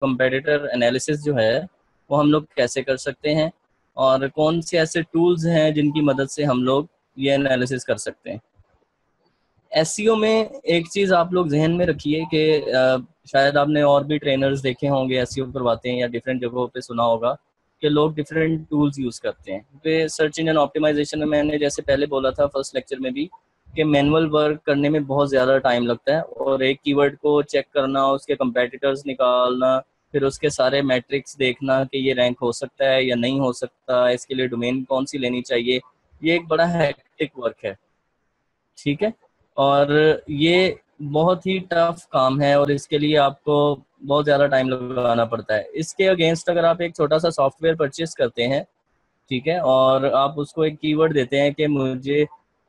Competitor analysis जो है वो हम लोग कैसे कर सकते हैं, और कौन से ऐसे टूल्स हैं जिनकी मदद से हम लोग ये एनालिसिस कर सकते हैं। एसईओ में एक चीज़ आप लोग जहन में रखिए कि शायद आपने और भी ट्रेनर्स देखे होंगे एसईओ करवाते हैं या डिफरेंट जगहों पे सुना होगा कि लोग डिफरेंट टूल्स यूज़ करते हैं। पे सर्च इंजन ऑप्टिमाइजेशन में मैंने जैसे पहले बोला था फर्स्ट लेक्चर में भी कि मैनुअल वर्क करने में बहुत ज़्यादा टाइम लगता है, और एक कीवर्ड को चेक करना, उसके कंपेटिटर्स निकालना, फिर उसके सारे मैट्रिक्स देखना कि ये रैंक हो सकता है या नहीं हो सकता, इसके लिए डोमेन कौन सी लेनी चाहिए, ये एक बड़ा हैक्टिक वर्क है। ठीक है, और ये बहुत ही टफ काम है और इसके लिए आपको बहुत ज़्यादा टाइम लगाना पड़ता है। इसके अगेंस्ट अगर आप एक छोटा सा सॉफ्टवेयर परचेस करते हैं, ठीक है, और आप उसको एक कीवर्ड देते हैं कि मुझे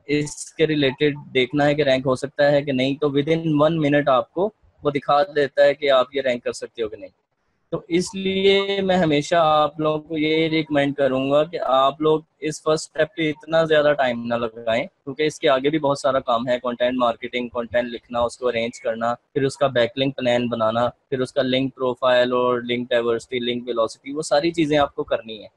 इसके रिलेटेड देखना है कि रैंक हो सकता है कि नहीं, तो विद इन 1 मिनट आपको वो दिखा देता है कि आप ये रैंक कर सकते हो कि नहीं। तो इसलिए मैं हमेशा आप लोगों को ये रिकमेंड करूंगा कि आप लोग इस फर्स्ट स्टेप पे इतना ज़्यादा टाइम ना लगाएं, क्योंकि इसके आगे भी बहुत सारा काम है। कंटेंट मार्केटिंग, कंटेंट लिखना, उसको अरेंज करना, फिर उसका बैकलिंक प्लान बनाना, फिर उसका लिंक प्रोफाइल और लिंक डाइवर्सिटी, लिंक वेलोसिटी, वो सारी चीज़ें आपको करनी है।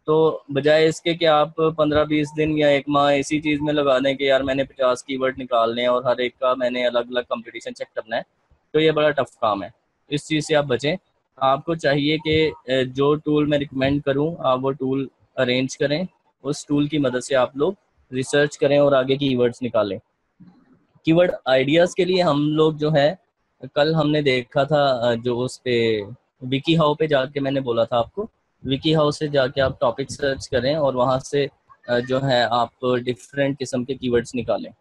तो बजाय इसके कि आप 15-20 दिन या 1 माह इसी चीज़ में लगा दें कि यार मैंने 50 कीवर्ड निकालने हैं और हर एक का मैंने अलग अलग कंपटीशन चेक करना है, तो ये बड़ा टफ काम है। इस चीज़ से आप बचें। आपको चाहिए कि जो टूल मैं रिकमेंड करूं आप वो टूल अरेंज करें, उस टूल की मदद से आप लोग रिसर्च करें और आगे कीवर्ड्स निकालें। कीवर्ड आइडियाज़ के लिए हम लोग जो है, कल हमने देखा था जो उस पे विकी हाउ पे जाके मैंने बोला था आपको, विकी हाउ से जाके आप टॉपिक सर्च करें और वहाँ से जो है आप डिफरेंट किस्म के कीवर्ड्स निकालें।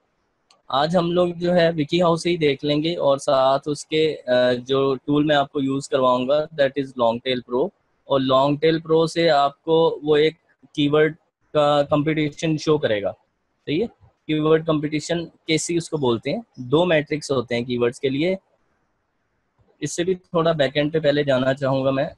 आज हम लोग जो है विकी हाउस से ही देख लेंगे, और साथ उसके जो टूल मैं आपको यूज़ करवाऊंगा that is long tail pro. और लॉन्ग टेल प्रो से आपको वो एक कीवर्ड का कंपटीशन शो करेगा। सही है, कीवर्ड कंपटीशन कैसी उसको बोलते हैं। 2 मैट्रिक्स होते हैं कीवर्ड्स के लिए। इससे भी थोड़ा बैकएंड पे पहले जाना चाहूँगा मैं।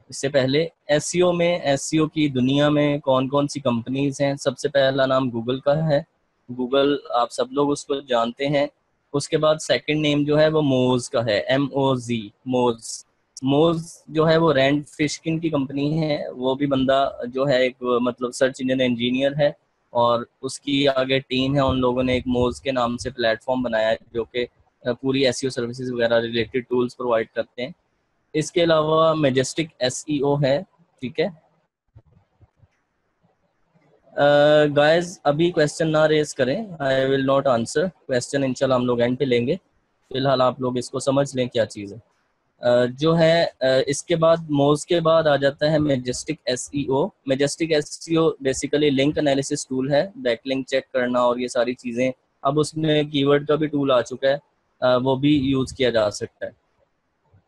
इससे पहले एसईओ में, एसईओ की दुनिया में कौन कौन सी कंपनीज हैं। सबसे पहला नाम गूगल का है, गूगल आप सब लोग उसको जानते हैं। उसके बाद सेकंड नेम जो है वो मोज का है, MOZ, मोज। मोज जो है वो रैंड फिशकिन की कंपनी है। वो भी बंदा जो है एक मतलब सर्च इंजन इंजीनियर है, और उसकी आगे टीम है। उन लोगों ने एक मोज के नाम से प्लेटफॉर्म बनाया है जो कि पूरी एसईओ सर्विसेज वगैरह रिलेटेड टूल्स प्रोवाइड करते हैं। इसके अलावा मेजेस्टिक एसईओ है। ठीक है गाइस, अभी क्वेश्चन ना रेज करें, I will not answer question, इंशाल्लाह हम लोग एंड पे लेंगे। फिलहाल आप लोग इसको समझ लें क्या चीज़ है। जो है इसके बाद मोज के बाद आ जाता है Majestic SEO. Majestic SEO basically link analysis tool है, बैकलिंक चेक करना और ये सारी चीज़ें। अब उसमें कीवर्ड का भी टूल आ चुका है, वो भी यूज़ किया जा सकता है।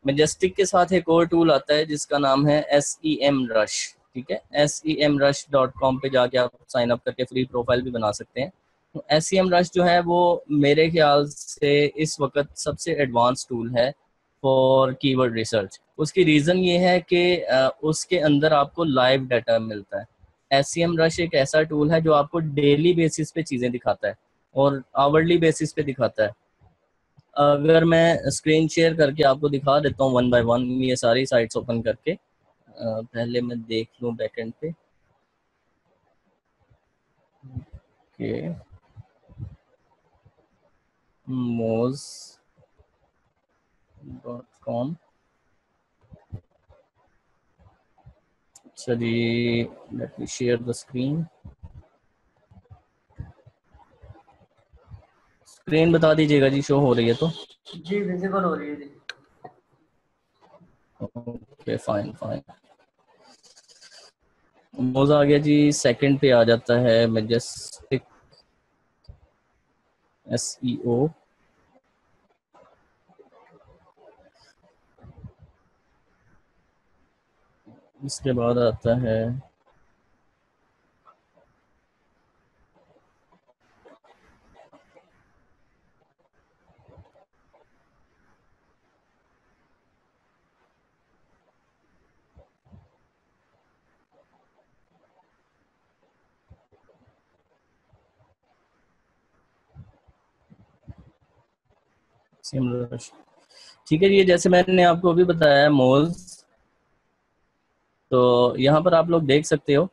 मेजेस्टिक के साथ एक और टूल आता है जिसका नाम है SEMrush। ठीक है, SEMrush.com पे जाके आप साइन अप करके फ्री प्रोफाइल भी बना सकते हैं। तो SEMrush जो है वो मेरे ख्याल से इस वक्त सबसे एडवांस टूल है फॉर कीवर्ड रिसर्च। उसकी रीज़न ये है कि उसके अंदर आपको लाइव डाटा मिलता है। SEMrush एक ऐसा टूल है जो आपको डेली बेसिस पे चीज़ें दिखाता है और आवरली बेसिस पे दिखाता है। अगर मैं स्क्रीन शेयर करके आपको दिखा देता हूँ वन बाय वन ये सारी साइट्स ओपन करके, पहले मैं देख लूँ बैकएंड पे। Okay, moz.com। अच्छा जी, let me share the screen. Screen बता दीजिएगा जी, शो हो रही है तो। जी विजिबल हो रही है जी। ओके फाइन फाइन, मोज आ गया जी। सेकंड पे आ जाता है मेजेस्टिक एसईओ। इसके बाद आता है SEMrush। ठीक है, ये जैसे मैंने आपको अभी बताया मोज तो यहाँ पर आप लोग देख सकते हो,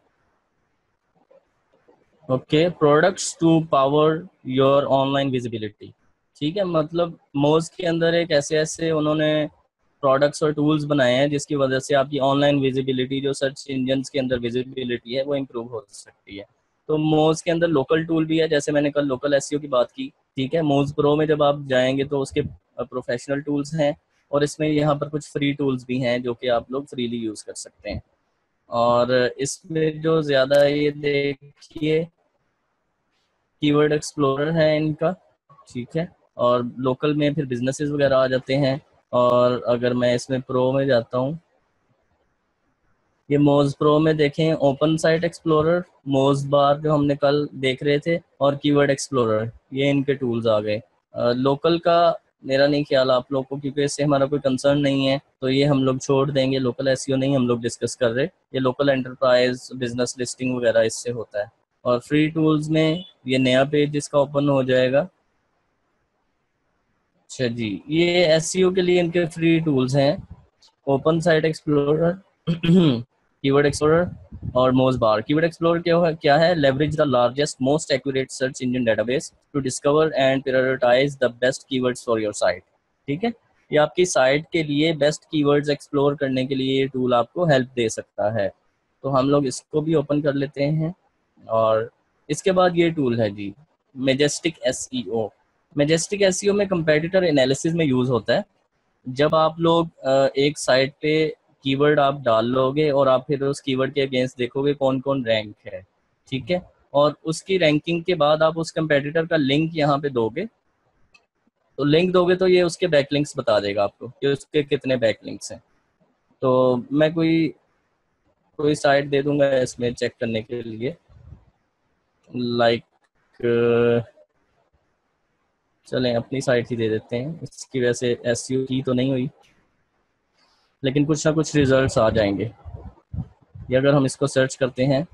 okay, products to power your online visibility. ठीक है, मतलब मोज के अंदर एक ऐसे ऐसे उन्होंने प्रोडक्ट्स और टूल्स बनाए हैं जिसकी वजह से आपकी ऑनलाइन विजिबिलिटी, जो सर्च इंजन के अंदर विजिबिलिटी है, वो इम्प्रूव हो सकती है। तो मोज के अंदर लोकल टूल भी है, जैसे मैंने कल लोकल एसईओ की बात की। ठीक है, मोज प्रो में जब आप जाएंगे तो उसके प्रोफेशनल टूल्स हैं, और इसमें यहाँ पर कुछ फ्री टूल्स भी हैं जो कि आप लोग फ्रीली यूज़ कर सकते हैं। और इसमें जो ज़्यादा ये देखिए कीवर्ड एक्सप्लोरर है इनका। ठीक है, और लोकल में फिर बिजनेसेस वगैरह आ जाते हैं। और अगर मैं इसमें प्रो में जाता हूँ, ये मोज प्रो में देखें, ओपन साइट एक्सप्लोरर, मोज बार जो हमने कल देख रहे थे, और कीवर्ड एक्सप्लोरर, ये इनके टूल्स आ गए। लोकल का मेरा नहीं ख्याल आप लोग को, क्योंकि इससे हमारा कोई कंसर्न नहीं है, तो ये हम लोग छोड़ देंगे। लोकल एसईओ नहीं हम लोग डिस्कस कर रहे, ये लोकल एंटरप्राइज बिजनेस लिस्टिंग वगैरह इससे होता है। और फ्री टूल्स में ये नया पेज इसका ओपन हो जाएगा। अच्छा जी, ये एसईओ के लिए इनके फ्री टूल्स हैं, open site explorer, keyword explorer और मोज बार। कीवर्ड एक्सप्लोरर क्या है? Leverage the largest most accurate search engine database to discover and prioritise the best keywords for your site. ठीक है, ये आपकी साइट के लिए बेस्ट कीवर्ड्स एक्सप्लोर करने के लिए ये टूल आपको हेल्प दे सकता है। तो हम लोग इसको भी ओपन कर लेते हैं। और इसके बाद ये टूल है जी, मेजेस्टिक एसईओ। मेजेस्टिक एसईओ में कंपेटिटर एनालिसिस में यूज़ होता है। जब आप लोग एक साइट पे कीवर्ड आप डाल लोगे और आप फिर उस कीवर्ड के अगेंस्ट देखोगे कौन कौन रैंक है। ठीक है, और उसकी रैंकिंग के बाद आप उस कंपेटिटर का लिंक यहाँ पे दोगे, तो लिंक दोगे तो ये उसके बैकलिंक्स बता देगा आपको कि उसके कितने बैकलिंक्स हैं। तो मैं कोई कोई साइट दे दूंगा इसमें चेक करने के लिए, लाइक चलें अपनी साइट ही दे देते हैं। इसकी वजह से एसईओ की तो नहीं हुई, लेकिन कुछ ना कुछ रिजल्ट्स आ जाएंगे। ये अगर हम इसको सर्च करते हैं,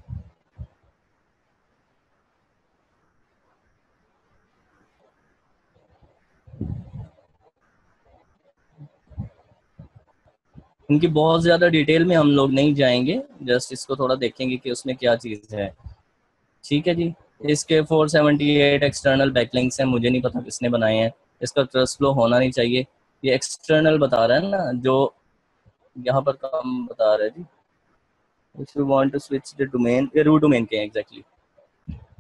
इनकी बहुत ज़्यादा डिटेल में हम लोग नहीं जाएंगे, जस्ट इसको थोड़ा देखेंगे कि उसमें क्या चीज़ है। ठीक है जी, इसके 478 एक्सटर्नल बैकलिंक्स हैं, मुझे नहीं पता किसने बनाए हैं। इसका ट्रस्ट फ्लो होना नहीं चाहिए। ये एक्सटर्नल बता रहा है ना, जो यहाँ पर काम बता रहा है जी। If you want to switch the domain, ये रूट डोमेन के हैं एग्जैक्टली।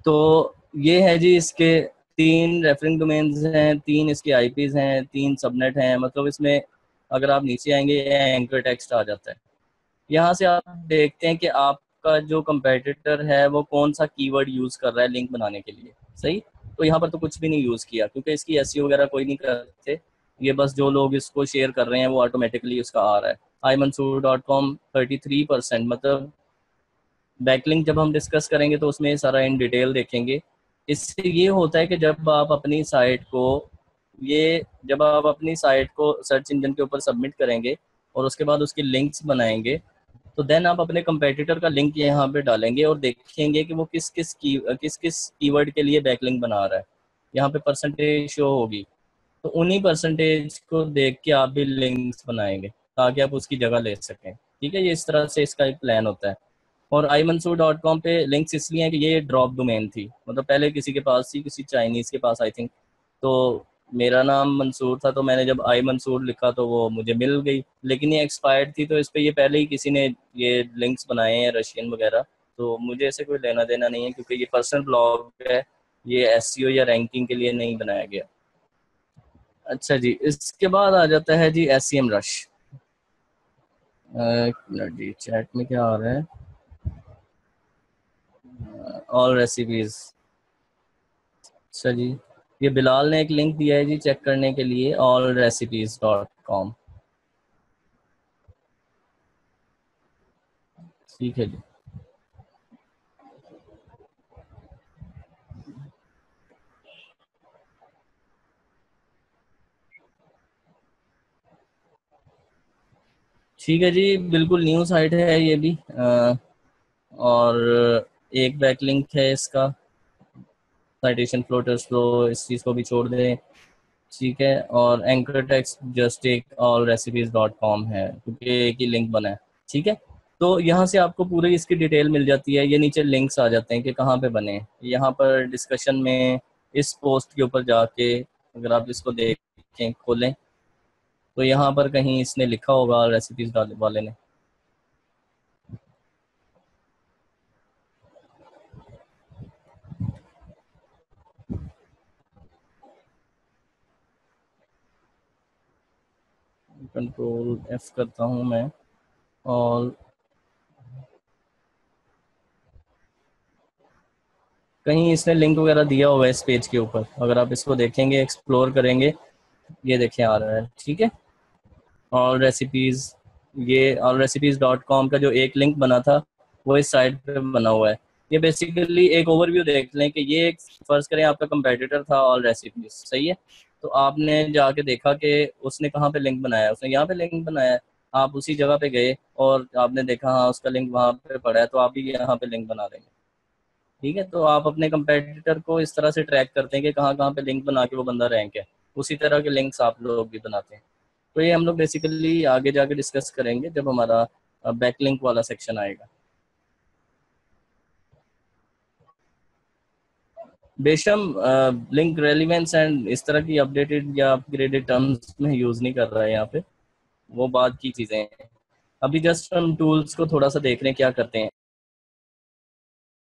तो ये है जी, इसके 3 रेफरिंग डोमेन्स हैं, 3 इसके आईपीज हैं, 3 सबनेट हैं। मतलब इसमें अगर आप नीचे आएंगे एंकर टेक्स्ट आ जाता है। यहाँ से आप देखते हैं कि आपका जो कंपेटिटर है वो कौन सा कीवर्ड यूज कर रहा है लिंक बनाने के लिए। सही, तो यहाँ पर तो कुछ भी नहीं यूज किया, क्योंकि इसकी एसईओ वगैरह कोई नहीं करते। ये बस जो लोग इसको शेयर कर रहे हैं वो ऑटोमेटिकली उसका आ रहा है। imansoor.com 33%, मतलब बैकलिंक जब हम डिस्कस करेंगे तो उसमें सारा इन डिटेल देखेंगे। इससे ये होता है कि जब आप अपनी साइट को सर्च इंजन के ऊपर सबमिट करेंगे और उसके बाद उसकी लिंक्स बनाएंगे, तो देन आप अपने कंपेटिटर का लिंक यहाँ पे डालेंगे और देखेंगे कि वो किस किस कीवर्ड के लिए बैकलिंक बना रहा है। यहाँ पे परसेंटेज शो होगी, तो उन्हीं परसेंटेज को देख के आप भी लिंक्स बनाएंगे ताकि आप उसकी जगह ले सकें। ठीक है, ये इस तरह से इसका एक प्लान होता है। और imansoor.com पे लिंक्स इसलिए हैं कि ये ड्रॉप डोमेन थी, मतलब पहले किसी के पास थी, किसी चाइनीज़ के पास आई थिंक। तो मेरा नाम मंसूर था, तो मैंने जब आई मंसूर लिखा तो वो मुझे मिल गई, लेकिन ये एक्सपायर्ड थी, तो इस पर ये पहले ही किसी ने ये लिंक्स बनाए हैं रशियन वगैरह। तो मुझे ऐसे कोई लेना देना नहीं है, क्योंकि ये पर्सनल ब्लॉग है, ये एसईओ या रैंकिंग के लिए नहीं बनाया गया। अच्छा जी, इसके बाद आ जाता है जी एसईएम रश। एक मिनट जी, चैट में क्या आ रहा है? All recipes. अच्छा जी, ये बिलाल ने एक लिंक दिया है जी चेक करने के लिए, allrecipes.com। ठीक है जी, ठीक है जी, बिल्कुल न्यू साइट है ये भी। और एक बैकलिंक है इसका, साइटेशन फ्लोटर्स फ्लो, इस चीज़ को भी छोड़ दें। ठीक है, और एंकर टेक्स्ट जस्ट एक all recipes.com है, क्योंकि एक ही लिंक बना है। ठीक है, तो यहाँ से आपको पूरी इसकी डिटेल मिल जाती है। ये नीचे लिंक्स आ जाते हैं कि कहाँ पे बने। यहाँ पर डिस्कशन में इस पोस्ट के ऊपर जाके अगर आप इसको देखें, खोलें, तो यहाँ पर कहीं इसने लिखा होगा रेसिपीज वाले ने। कंट्रोल F करता हूँ मैं, और कहीं इसने लिंक वगैरह दिया होगा इस पेज के ऊपर। अगर आप इसको देखेंगे, एक्सप्लोर करेंगे, ये देखें आ रहा है, ठीक है। ऑल रेसिपीज़, ये allrecipes.com का जो एक लिंक बना था वो इस साइट पे बना हुआ है। ये बेसिकली एक ओवरव्यू देख लें कि ये एक, फर्ज करें आपका कंपेटिटर था ऑल रेसिपीज, सही है, तो आपने जाके देखा कि उसने कहाँ पे लिंक बनाया है, उसने यहाँ पे लिंक बनाया है। आप उसी जगह पे गए और आपने देखा हाँ उसका लिंक वहाँ पे पड़ा है, तो आप भी यहाँ पे लिंक बना देंगे, ठीक है। तो आप अपने कंपेटिटर को इस तरह से ट्रैक करते हैं कि कहाँ कहाँ पे लिंक बना के वो बंदा रैंक है, उसी तरह के लिंक्स आप लोग भी बनाते हैं। तो ये हम लोग बेसिकली आगे जाके डिस्कस करेंगे जब हमारा बैकलिंक वाला सेक्शन आएगा। बेशम लिंक रेलिवेंस एंड इस तरह की अपडेटेड या अपग्रेडेड टर्म्स में यूज़ नहीं कर रहा है यहाँ पे, वो बात की चीज़ें हैं। अभी जस्ट हम टूल्स को थोड़ा सा देख रहे हैं क्या करते हैं।